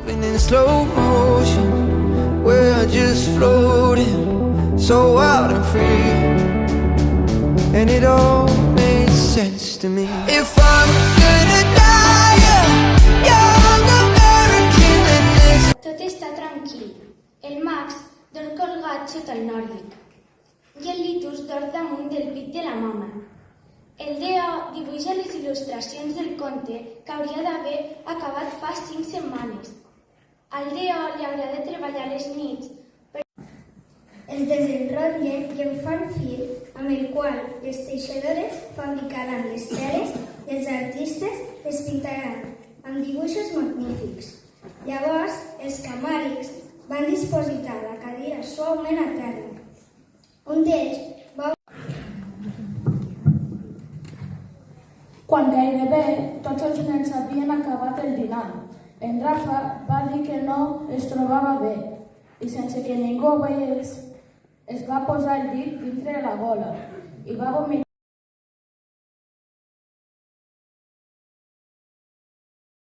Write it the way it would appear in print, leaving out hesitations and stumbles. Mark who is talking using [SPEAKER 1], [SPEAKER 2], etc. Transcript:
[SPEAKER 1] moving in slow motion. We're just floating, so wild and free. And it all made sense to me. If I'm gonna die, young American in this.
[SPEAKER 2] Tot està tranquil. El Max dorm colgat sota el nòrdic i el Litus dorm damunt del pit de la mama. El Deo dibuixa les il·lustracions del conte que hauria d'haver acabat fa 5 setmanes. Al Deo li agrada treballar les nits, però
[SPEAKER 3] es desenrotllen i en fan fil amb el qual les teixidores fabricaran les teles i els artistes les pintaran amb dibuixos magnífics. Llavors, els camàrics van dispositar la cadira suaument a terra. Un d'ells va...
[SPEAKER 4] Quan gairebé tots els nens havien acabat el dinar, en Rafa va dir que no es trobava bé i sense que ningú ho veiés es va posar el dit dintre la gola i va vomitar.